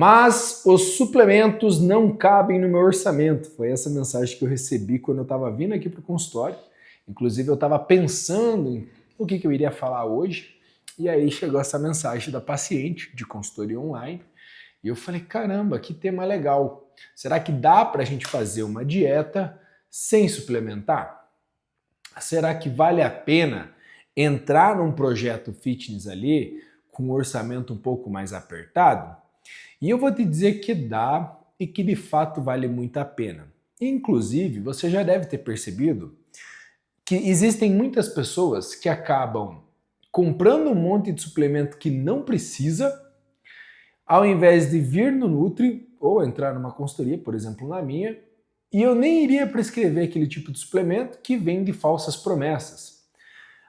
Mas os suplementos não cabem no meu orçamento. Foi essa mensagem que eu recebi quando eu estava vindo aqui para o consultório. Inclusive eu estava pensando no que eu iria falar hoje. E aí chegou essa mensagem da paciente de consultoria online. E eu falei, caramba, que tema legal. Será que dá para a gente fazer uma dieta sem suplementar? Será que vale a pena entrar num projeto fitness ali com um orçamento um pouco mais apertado? E eu vou te dizer que dá e que de fato vale muito a pena. Inclusive, você já deve ter percebido que existem muitas pessoas que acabam comprando um monte de suplemento que não precisa, ao invés de vir no Nutri ou entrar numa consultoria, por exemplo, na minha, e eu nem iria prescrever aquele tipo de suplemento que vem de falsas promessas.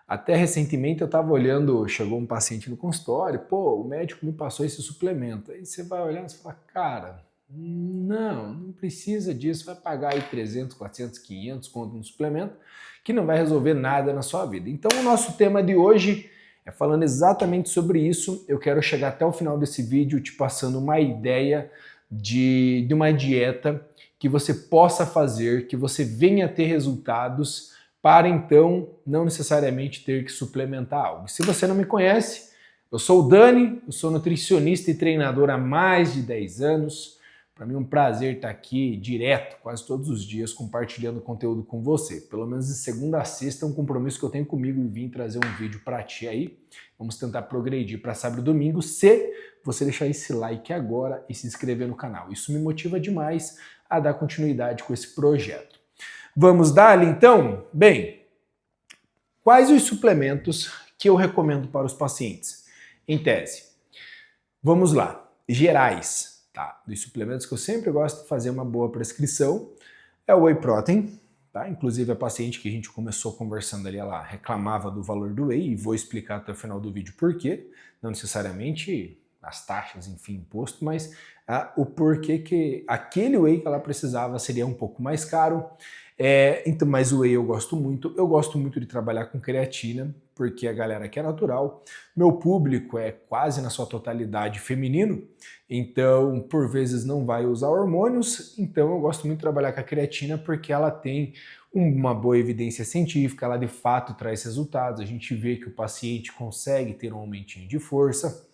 Até recentemente eu estava olhando, chegou um paciente no consultório, pô, o médico me passou esse suplemento. Aí você vai olhar e fala, cara, não precisa disso, vai pagar aí 300, 400, 500 conto no suplemento, que não vai resolver nada na sua vida. Então o nosso tema de hoje é falando exatamente sobre isso. Eu quero chegar até o final desse vídeo te passando uma ideia de uma dieta que você possa fazer, que você venha ter resultados, para então não necessariamente ter que suplementar algo. Se você não me conhece, eu sou o Dani, eu sou nutricionista e treinador há mais de 10 anos. Para mim é um prazer estar aqui direto, quase todos os dias, compartilhando conteúdo com você. Pelo menos de segunda a sexta é um compromisso que eu tenho comigo e vim trazer um vídeo para ti aí. Vamos tentar progredir para sábado e domingo, se você deixar esse like agora e se inscrever no canal. Isso me motiva demais a dar continuidade com esse projeto. Vamos dar-lhe então? Bem, quais os suplementos que eu recomendo para os pacientes? Em tese, vamos lá, gerais, tá? Dos suplementos que eu sempre gosto de fazer uma boa prescrição é o Whey Protein, tá? Inclusive a paciente que a gente começou conversando ali, ela reclamava do valor do Whey e vou explicar até o final do vídeo por quê, não necessariamente as taxas, enfim, imposto, mas o porquê que aquele Whey que ela precisava seria um pouco mais caro. Então, mas o Whey eu gosto muito de trabalhar com creatina, porque a galera que é natural, meu público é quase na sua totalidade feminino, então por vezes não vai usar hormônios, então eu gosto muito de trabalhar com a creatina porque ela tem uma boa evidência científica, ela de fato traz resultados, a gente vê que o paciente consegue ter um aumentinho de força.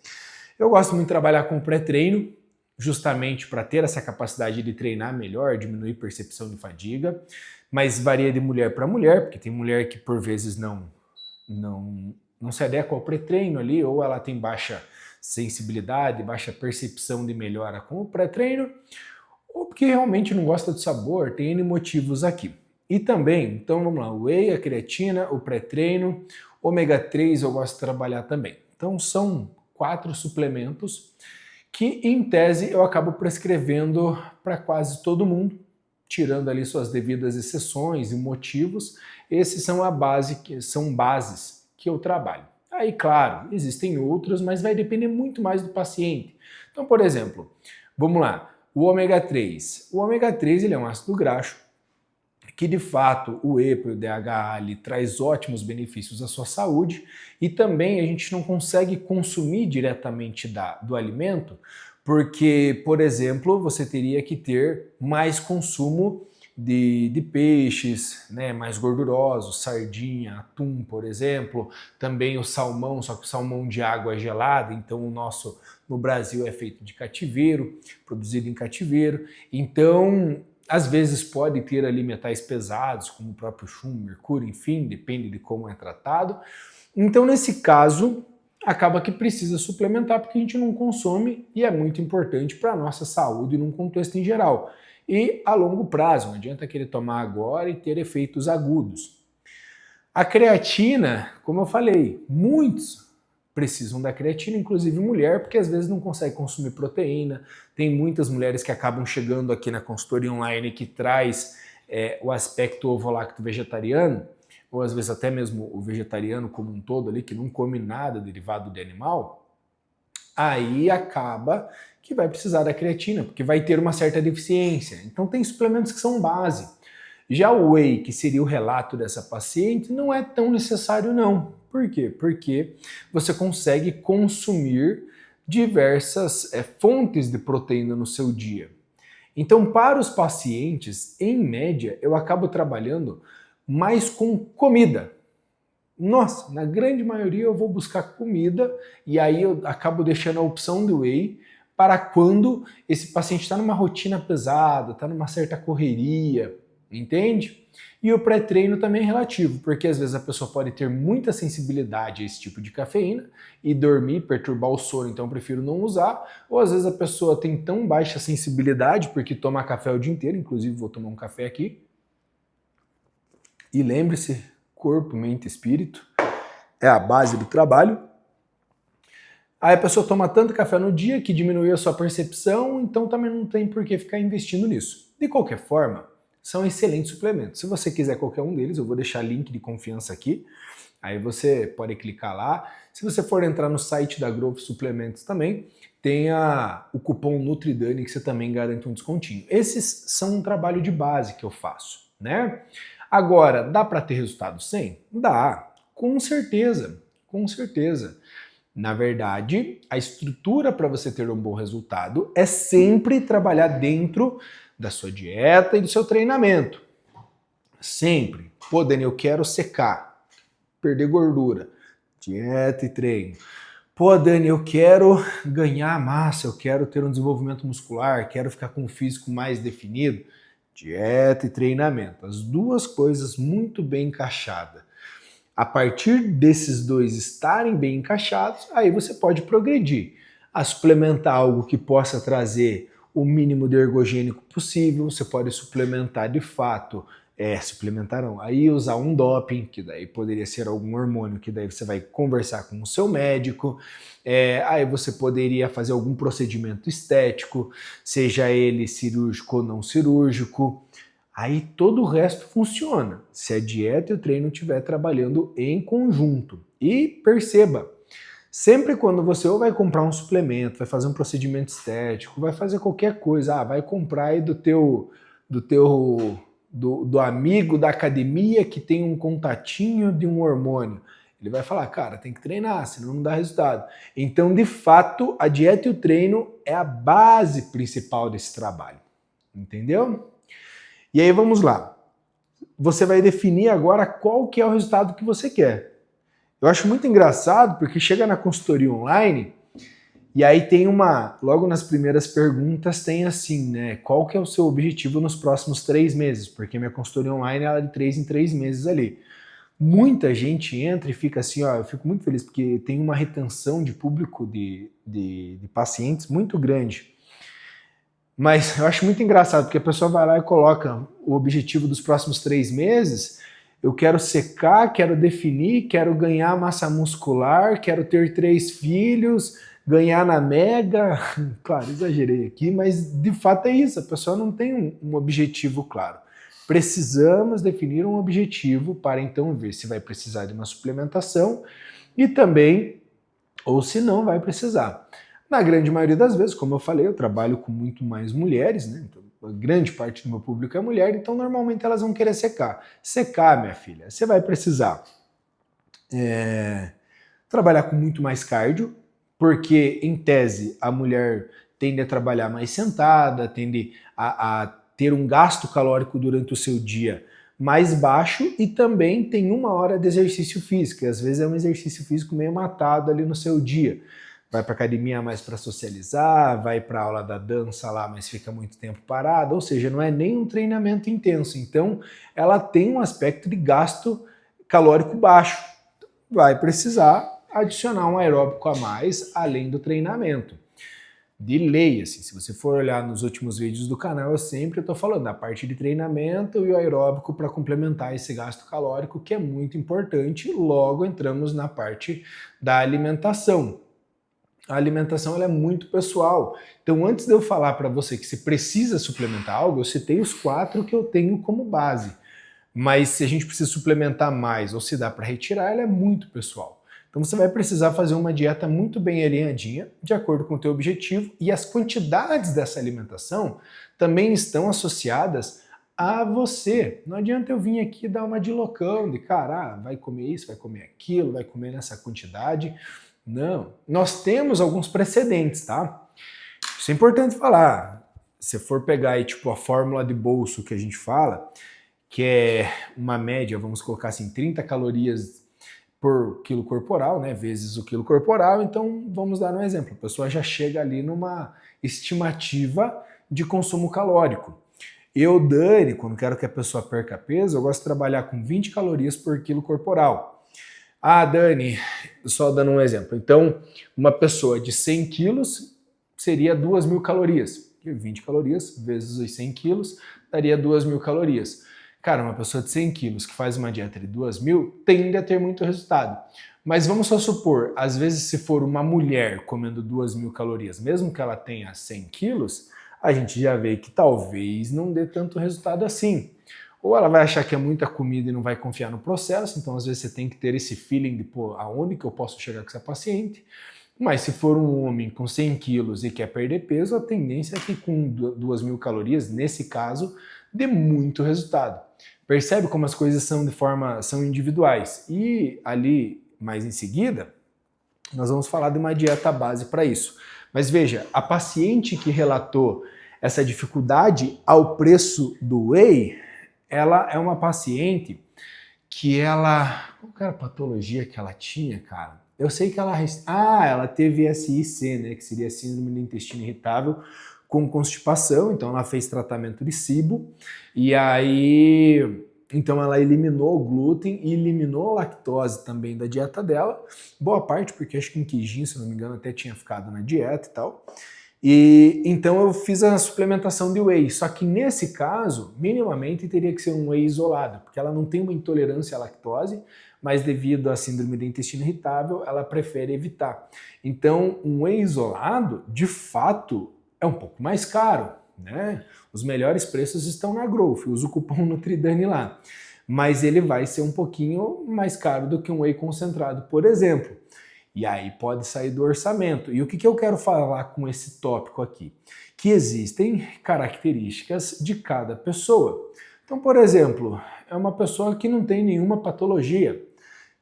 Eu gosto muito de trabalhar com pré-treino, justamente para ter essa capacidade de treinar melhor, diminuir percepção de fadiga, mas varia de mulher para mulher, porque tem mulher que por vezes não se adequa ao pré-treino ali, ou ela tem baixa sensibilidade, baixa percepção de melhora com o pré-treino, ou porque realmente não gosta do sabor, tem N motivos aqui. E também, então vamos lá, o Whey, a creatina, o pré-treino, ômega 3 eu gosto de trabalhar também. Então são 4 suplementos que, em tese, eu acabo prescrevendo para quase todo mundo, tirando ali suas devidas exceções e motivos. Esses são são bases que eu trabalho. Aí, claro, existem outros, mas vai depender muito mais do paciente. Então, por exemplo, vamos lá, o ômega 3. O ômega 3 ele é um ácido graxo, que de fato o EPA e o DHA ele traz ótimos benefícios à sua saúde e também a gente não consegue consumir diretamente do alimento porque, por exemplo, você teria que ter mais consumo de peixes, né, mais gordurosos, sardinha, atum, por exemplo, também o salmão, só que o salmão de água gelada, então o nosso no Brasil é feito de cativeiro, produzido em cativeiro, então às vezes pode ter ali metais pesados, como o próprio chumbo, mercúrio, enfim, depende de como é tratado. Então, nesse caso, acaba que precisa suplementar porque a gente não consome e é muito importante para a nossa saúde num contexto em geral. E a longo prazo, não adianta querer tomar agora e ter efeitos agudos. A creatina, como eu falei, muitos precisam da creatina, inclusive mulher, porque às vezes não consegue consumir proteína. Tem muitas mulheres que acabam chegando aqui na consultoria online que traz o aspecto ovo-lacto vegetariano, ou às vezes até mesmo o vegetariano como um todo ali, que não come nada derivado de animal, aí acaba que vai precisar da creatina, porque vai ter uma certa deficiência. Então tem suplementos que são base. Já o Whey, que seria o relato dessa paciente, não é tão necessário não. Por quê? Porque você consegue consumir diversas fontes de proteína no seu dia. Então, para os pacientes, em média, eu acabo trabalhando mais com comida. Nossa, na grande maioria eu vou buscar comida e aí eu acabo deixando a opção do whey para quando esse paciente está numa rotina pesada, está numa certa correria, entende? E o pré-treino também é relativo, porque às vezes a pessoa pode ter muita sensibilidade a esse tipo de cafeína e dormir, perturbar o sono, então eu prefiro não usar. Ou às vezes a pessoa tem tão baixa sensibilidade porque toma café o dia inteiro, inclusive vou tomar um café aqui. E lembre-se, corpo, mente e espírito é a base do trabalho. Aí a pessoa toma tanto café no dia que diminui a sua percepção, então também não tem por que ficar investindo nisso. De qualquer forma, são excelentes suplementos. Se você quiser qualquer um deles, eu vou deixar link de confiança aqui. Aí você pode clicar lá. Se você for entrar no site da Growth Suplementos também, tem o cupom NutriDani que você também garante um descontinho. Esses são um trabalho de base que eu faço, né? Agora, dá para ter resultado sem? Dá, com certeza, com certeza. Na verdade, a estrutura para você ter um bom resultado é sempre trabalhar dentro da sua dieta e do seu treinamento. Sempre. Pô, Dani, eu quero secar, perder gordura, dieta e treino. Pô, Dani, eu quero ganhar massa, eu quero ter um desenvolvimento muscular, quero ficar com um físico mais definido, dieta e treinamento. As duas coisas muito bem encaixadas. A partir desses dois estarem bem encaixados, aí você pode progredir a suplementar algo que possa trazer o mínimo de ergogênico possível. Você pode suplementar de fato, suplementar não, aí usar um doping, que daí poderia ser algum hormônio, que daí você vai conversar com o seu médico. Aí você poderia fazer algum procedimento estético, seja ele cirúrgico ou não cirúrgico. Aí todo o resto funciona, se a dieta e o treino estiver trabalhando em conjunto. E perceba, sempre quando você ou vai comprar um suplemento, vai fazer um procedimento estético, vai fazer qualquer coisa, vai comprar aí do amigo da academia que tem um contatinho de um hormônio. Ele vai falar, cara, tem que treinar, senão não dá resultado. Então, de fato, a dieta e o treino é a base principal desse trabalho. Entendeu? E aí vamos lá. Você vai definir agora qual que é o resultado que você quer. Eu acho muito engraçado porque chega na consultoria online e aí tem logo nas primeiras perguntas tem assim, né? Qual que é o seu objetivo nos próximos 3 meses? Porque minha consultoria online ela é de 3 em 3 meses ali. Muita gente entra e fica assim, eu fico muito feliz porque tem uma retenção de público de pacientes muito grande. Mas eu acho muito engraçado, porque a pessoa vai lá e coloca o objetivo dos próximos 3 meses, eu quero secar, quero definir, quero ganhar massa muscular, quero ter 3 filhos, ganhar na Mega. Claro, exagerei aqui, mas de fato é isso, a pessoa não tem um objetivo claro. Precisamos definir um objetivo para então ver se vai precisar de uma suplementação e também, ou se não vai precisar. Na grande maioria das vezes, como eu falei, eu trabalho com muito mais mulheres, né? Então, a grande parte do meu público é mulher, então normalmente elas vão querer secar. Secar, minha filha, você vai precisar trabalhar com muito mais cardio, porque em tese a mulher tende a trabalhar mais sentada, tende a ter um gasto calórico durante o seu dia mais baixo e também tem 1 hora de exercício físico, e às vezes é um exercício físico meio matado ali no seu dia. Vai para academia mais para socializar, vai para aula da dança lá, mas fica muito tempo parada, ou seja, não é nem um treinamento intenso. Então, ela tem um aspecto de gasto calórico baixo. Vai precisar adicionar um aeróbico a mais além do treinamento. De lei, assim, se você for olhar nos últimos vídeos do canal, eu sempre estou falando da parte de treinamento e o aeróbico para complementar esse gasto calórico, que é muito importante. Logo entramos na parte da alimentação. A alimentação ela é muito pessoal. Então, antes de eu falar para você que você precisa suplementar algo, eu citei os 4 que eu tenho como base. Mas se a gente precisa suplementar mais ou se dá para retirar, ela é muito pessoal. Então, você vai precisar fazer uma dieta muito bem alinhadinha, de acordo com o teu objetivo, e as quantidades dessa alimentação também estão associadas a você. Não adianta eu vir aqui dar uma de loucão, de cara, vai comer isso, vai comer aquilo, vai comer nessa quantidade. Não. Nós temos alguns precedentes, tá? Isso é importante falar. Se for pegar aí, tipo, a fórmula de bolso que a gente fala, que é uma média, vamos colocar assim, 30 calorias por quilo corporal, né, vezes o quilo corporal, então vamos dar um exemplo. A pessoa já chega ali numa estimativa de consumo calórico. Eu, Dani, quando quero que a pessoa perca peso, eu gosto de trabalhar com 20 calorias por quilo corporal. Ah, Dani, só dando um exemplo. Então, uma pessoa de 100 quilos seria 2.000 calorias. 20 calorias vezes os 100 quilos daria 2.000 calorias. Cara, uma pessoa de 100 quilos que faz uma dieta de 2.000 tende a ter muito resultado. Mas vamos só supor, às vezes se for uma mulher comendo 2.000 calorias, mesmo que ela tenha 100 quilos, a gente já vê que talvez não dê tanto resultado assim. Ou ela vai achar que é muita comida e não vai confiar no processo, então às vezes você tem que ter esse feeling de, pô, aonde que eu posso chegar com essa paciente? Mas se for um homem com 100 quilos e quer perder peso, a tendência é que com 2.000 calorias, nesse caso, dê muito resultado. Percebe como as coisas são individuais. E ali, mais em seguida, nós vamos falar de uma dieta base para isso. Mas veja, a paciente que relatou essa dificuldade ao preço do whey, ela é uma paciente que ela... Qual era a patologia que ela tinha, cara? Eu sei que ela teve SIC, né, que seria síndrome do intestino irritável com constipação, então ela fez tratamento de SIBO, e aí então ela eliminou o glúten e eliminou a lactose também da dieta dela, boa parte, porque acho que um queijinho, se não me engano, até tinha ficado na dieta e tal. E então eu fiz a suplementação de whey, só que nesse caso, minimamente teria que ser um whey isolado, porque ela não tem uma intolerância à lactose, mas devido à síndrome do intestino irritável, ela prefere evitar. Então, um whey isolado, de fato, é um pouco mais caro, né? Os melhores preços estão na Growth, usa o cupom Nutridani lá. Mas ele vai ser um pouquinho mais caro do que um whey concentrado, por exemplo. E aí pode sair do orçamento. E o que eu quero falar com esse tópico aqui? Que existem características de cada pessoa. Então, por exemplo, é uma pessoa que não tem nenhuma patologia,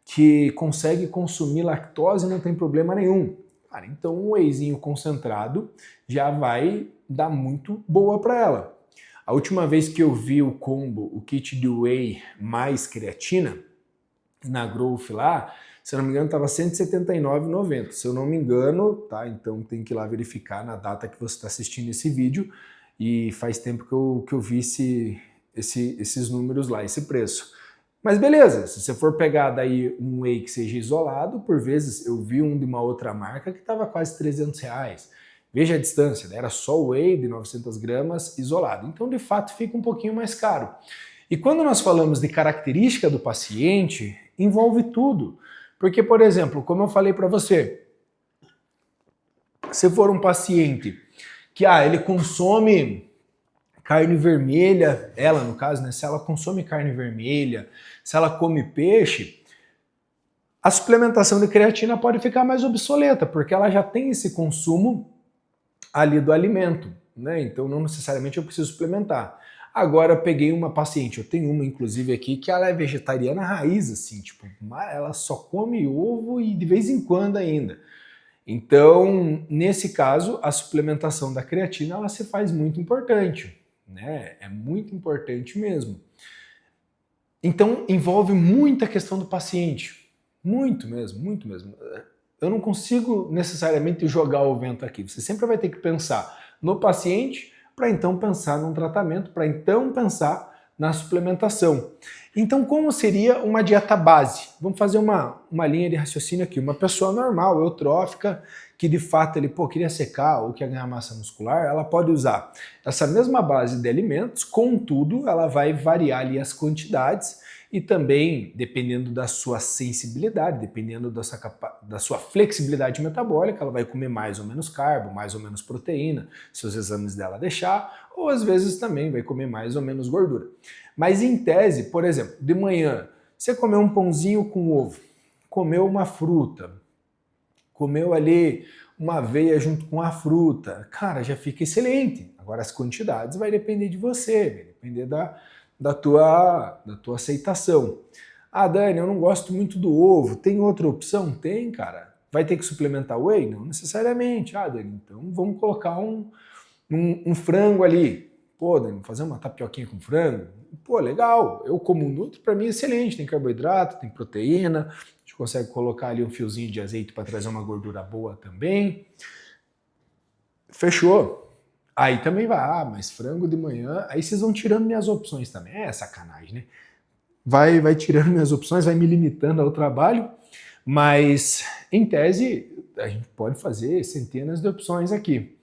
que consegue consumir lactose e não tem problema nenhum. Cara, então um wheyzinho concentrado já vai dar muito boa para ela. A última vez que eu vi o combo, o kit de whey mais creatina, na Growth lá, se eu não me engano, estava R$ 179,90. Se eu não me engano, tá? Então tem que ir lá verificar na data que você está assistindo esse vídeo. E faz tempo que eu vi esses números lá, esse preço. Mas beleza, se você for pegar daí um whey que seja isolado, por vezes eu vi um de uma outra marca que estava quase R$ 300. Veja a distância, né? Era só o whey de 900 gramas isolado. Então, de fato, fica um pouquinho mais caro. E quando nós falamos de característica do paciente, envolve tudo. Porque, por exemplo, como eu falei para você, se for um paciente que ele consome carne vermelha, ela no caso, né, se ela consome carne vermelha, se ela come peixe, a suplementação de creatina pode ficar mais obsoleta, porque ela já tem esse consumo ali do alimento, né? Então não necessariamente eu preciso suplementar. Agora eu peguei uma paciente, eu tenho uma inclusive aqui, que ela é vegetariana raiz, assim, tipo, ela só come ovo e de vez em quando ainda. Então, nesse caso, a suplementação da creatina, ela se faz muito importante, né? É muito importante mesmo. Então, envolve muita questão do paciente, muito mesmo, muito mesmo. Eu não consigo necessariamente jogar o vento aqui, você sempre vai ter que pensar no paciente, para então pensar num tratamento, para então pensar na suplementação. Então, como seria uma dieta base? Vamos fazer uma linha de raciocínio aqui. Uma pessoa normal, eutrófica, que de fato ele queria secar ou quer ganhar massa muscular, ela pode usar essa mesma base de alimentos, contudo, ela vai variar ali as quantidades e também, dependendo da sua sensibilidade, dependendo da sua flexibilidade metabólica, ela vai comer mais ou menos carbo, mais ou menos proteína, se os exames dela deixar, ou às vezes também vai comer mais ou menos gordura. Mas em tese, por exemplo, de manhã, você comeu um pãozinho com ovo, comeu uma fruta, comeu ali uma aveia junto com a fruta, cara, já fica excelente. Agora as quantidades vai depender de você, vai depender da tua aceitação. Ah, Dani, eu não gosto muito do ovo, tem outra opção? Tem, cara. Vai ter que suplementar whey? Não necessariamente. Ah, Dani, então vamos colocar um frango ali. Pô, Dani, fazer uma tapioquinha com frango? Pô, legal. Eu como nutri, para mim é excelente. Tem carboidrato, tem proteína. A gente consegue colocar ali um fiozinho de azeite para trazer uma gordura boa também. Fechou. Aí também vai, mas frango de manhã, aí vocês vão tirando minhas opções também. É sacanagem, né? Vai tirando minhas opções, vai me limitando ao trabalho, mas em tese a gente pode fazer centenas de opções aqui.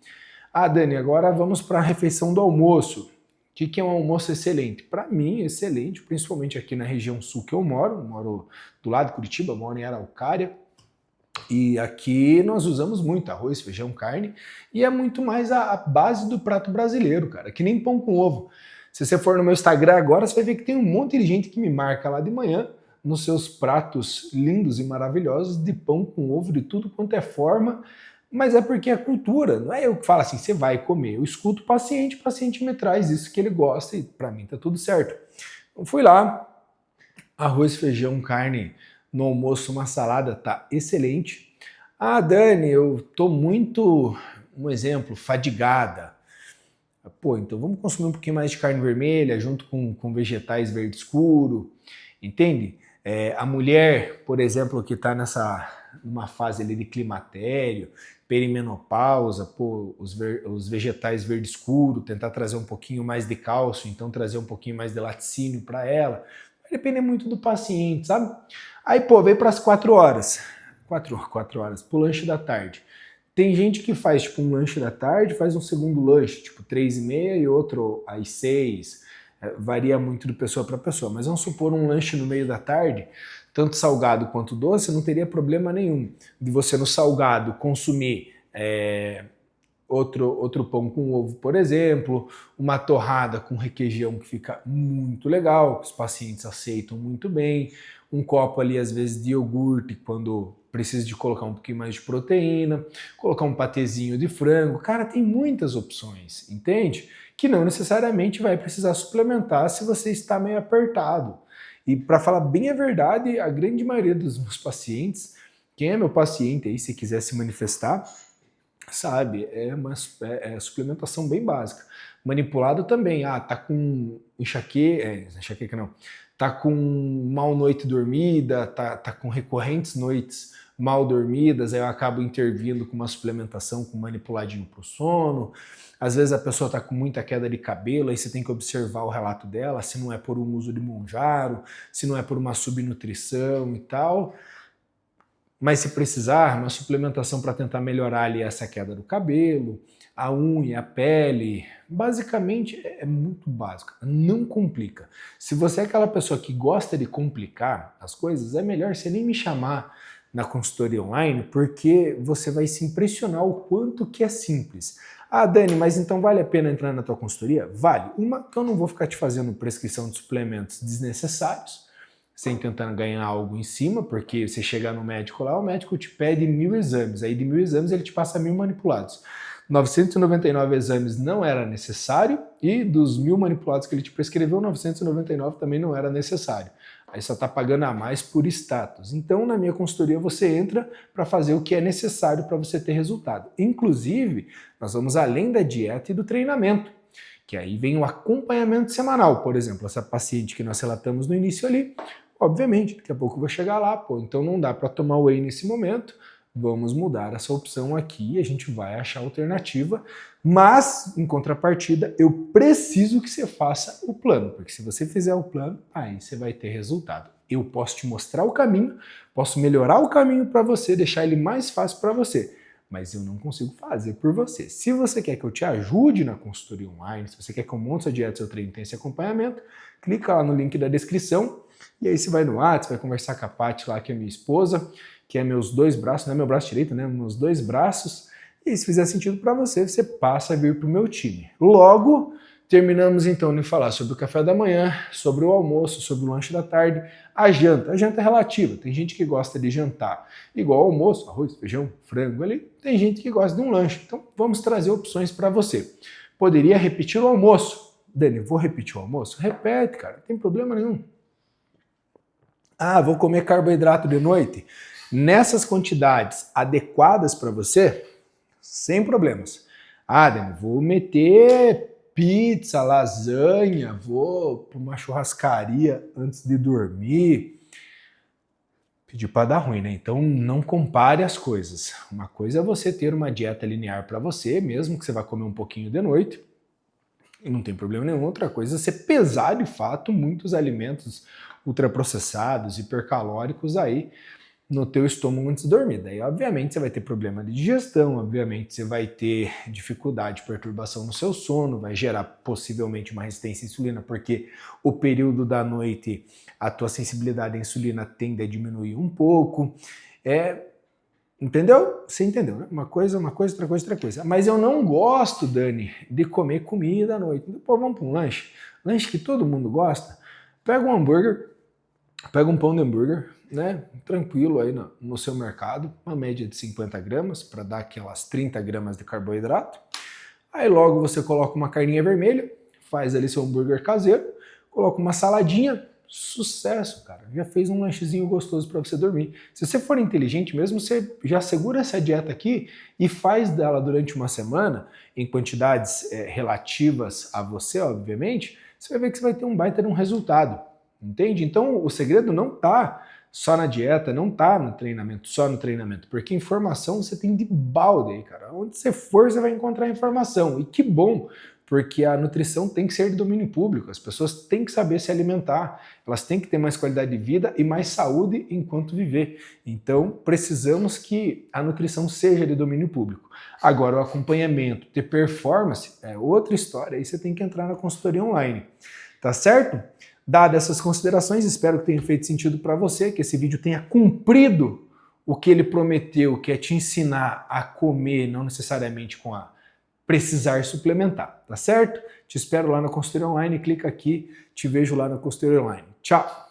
Ah, Dani, agora vamos para a refeição do almoço. O que é um almoço excelente? Para mim, excelente, principalmente aqui na região sul que eu moro do lado de Curitiba, moro em Araucária. E aqui nós usamos muito arroz, feijão, carne, e é muito mais a base do prato brasileiro, cara, que nem pão com ovo. Se você for no meu Instagram agora, você vai ver que tem um monte de gente que me marca lá de manhã nos seus pratos lindos e maravilhosos de pão com ovo, de tudo quanto é forma, mas é porque é cultura, não é eu que falo assim, você vai comer. Eu escuto o paciente me traz isso que ele gosta e para mim tá tudo certo. Então fui lá, arroz, feijão, carne, no almoço uma salada, tá excelente. Ah, Dani, eu tô muito, um exemplo, fadigada. Pô, então vamos consumir um pouquinho mais de carne vermelha junto com vegetais verde escuro, entende? A mulher, por exemplo, que está numa fase ali de climatério, perimenopausa, pô, os vegetais verde escuro, tentar trazer um pouquinho mais de cálcio, então trazer um pouquinho mais de laticínio para ela. Vai depender muito do paciente, sabe? Aí, pô, veio para as 4 horas. 4 horas, pro lanche da tarde. Tem gente que faz tipo um lanche da tarde, faz um segundo lanche, tipo 3h30 e outro às 6. Varia muito de pessoa para pessoa, mas vamos supor um lanche no meio da tarde, tanto salgado quanto doce, não teria problema nenhum de você no salgado consumir outro pão com ovo, por exemplo, uma torrada com requeijão que fica muito legal, que os pacientes aceitam muito bem, um copo ali às vezes de iogurte quando precisa de colocar um pouquinho mais de proteína, colocar um patezinho de frango, cara, tem muitas opções, entende? Que não necessariamente vai precisar suplementar se você está meio apertado. E para falar bem a verdade, a grande maioria dos meus pacientes, quem é meu paciente aí, se quiser se manifestar, sabe, é uma suplementação bem básica. Manipulado também, tá com enxaqueca não, tá com mal noite dormida, tá com recorrentes noites mal dormidas, aí eu acabo intervindo com uma suplementação com manipuladinho pro sono. Às vezes a pessoa está com muita queda de cabelo, aí você tem que observar o relato dela, se não é por um uso de Mounjaro, se não é por uma subnutrição e tal. Mas se precisar, uma suplementação para tentar melhorar ali essa queda do cabelo, a unha, a pele, basicamente é muito básico, não complica. Se você é aquela pessoa que gosta de complicar as coisas, é melhor você nem me chamar na consultoria online, porque você vai se impressionar o quanto que é simples. Ah, Dani, mas então vale a pena entrar na tua consultoria? Vale. Uma, que eu não vou ficar te fazendo prescrição de suplementos desnecessários, sem tentando ganhar algo em cima, porque você chegar no médico lá, o médico te pede 1000 exames, aí de 1000 exames ele te passa 1000 manipulados. 999 exames não era necessário e dos 1000 manipulados que ele te prescreveu, 999 também não era necessário. Aí só está pagando a mais por status. Então, na minha consultoria, você entra para fazer o que é necessário para você ter resultado. Inclusive, nós vamos além da dieta e do treinamento, que aí vem o acompanhamento semanal. Por exemplo, essa paciente que nós relatamos no início ali, obviamente, daqui a pouco eu vou chegar lá, então não dá para tomar whey nesse momento, vamos mudar essa opção aqui, a gente vai achar alternativa, mas, em contrapartida, eu preciso que você faça o plano, porque se você fizer o plano, aí você vai ter resultado. Eu posso te mostrar o caminho, posso melhorar o caminho para você, deixar ele mais fácil para você, mas eu não consigo fazer por você. Se você quer que eu te ajude na consultoria online, se você quer que eu monte sua dieta, seu treino, tenha esse acompanhamento, clica lá no link da descrição, e aí você vai no WhatsApp, vai conversar com a Paty lá, que é minha esposa, que é meus 2 braços, não é meu braço direito, né? Meus 2 braços. E se fizer sentido para você, você passa a vir para o meu time. Logo, terminamos então de falar sobre o café da manhã, sobre o almoço, sobre o lanche da tarde, a janta. A janta é relativa. Tem gente que gosta de jantar igual ao almoço, arroz, feijão, frango ali. Tem gente que gosta de um lanche. Então, vamos trazer opções para você. Poderia repetir o almoço. Dani, vou repetir o almoço? Repete, cara, não tem problema nenhum. Ah, vou comer carboidrato de noite? nessas quantidades adequadas para você, sem problemas. Ah, Dani, vou meter pizza, lasanha, vou para uma churrascaria antes de dormir. Pedir para dar ruim, né? Então não compare as coisas. Uma coisa é você ter uma dieta linear para você, mesmo que você vá comer um pouquinho de noite, e não tem problema nenhum. Outra coisa é você pesar de fato muitos alimentos ultraprocessados, hipercalóricos aí no teu estômago antes de dormir. Daí, obviamente, você vai ter problema de digestão, obviamente, você vai ter dificuldade, perturbação no seu sono, vai gerar possivelmente uma resistência à insulina, porque o período da noite a tua sensibilidade à insulina tende a diminuir um pouco. Entendeu? Você entendeu, né? Uma coisa, outra coisa, outra coisa. Mas eu não gosto, Dani, de comer comida à noite. Pô, vamos para um lanche. Lanche que todo mundo gosta. Pega um hambúrguer, pega um pão de hambúrguer, né? Tranquilo aí no seu mercado, uma média de 50 gramas, para dar aquelas 30 gramas de carboidrato. Aí logo você coloca uma carninha vermelha, faz ali seu hambúrguer caseiro, coloca uma saladinha, sucesso, cara. Já fez um lanchezinho gostoso para você dormir. Se você for inteligente mesmo, você já segura essa dieta aqui e faz dela durante uma semana, em quantidades relativas a você, obviamente, você vai ver que você vai ter um baita de um resultado, entende? Então o segredo não está só na dieta, não tá no treinamento, só no treinamento, porque informação você tem de balde aí, cara. Onde você for, você vai encontrar informação. E que bom, porque a nutrição tem que ser de domínio público, as pessoas têm que saber se alimentar, elas têm que ter mais qualidade de vida e mais saúde enquanto viver. Então, precisamos que a nutrição seja de domínio público. Agora, o acompanhamento de performance é outra história, aí você tem que entrar na consultoria online, tá certo? Dadas essas considerações, espero que tenha feito sentido para você, que esse vídeo tenha cumprido o que ele prometeu, que é te ensinar a comer, não necessariamente com a precisar suplementar, tá certo? Te espero lá na consultoria online, clica aqui, te vejo lá na consultoria online. Tchau!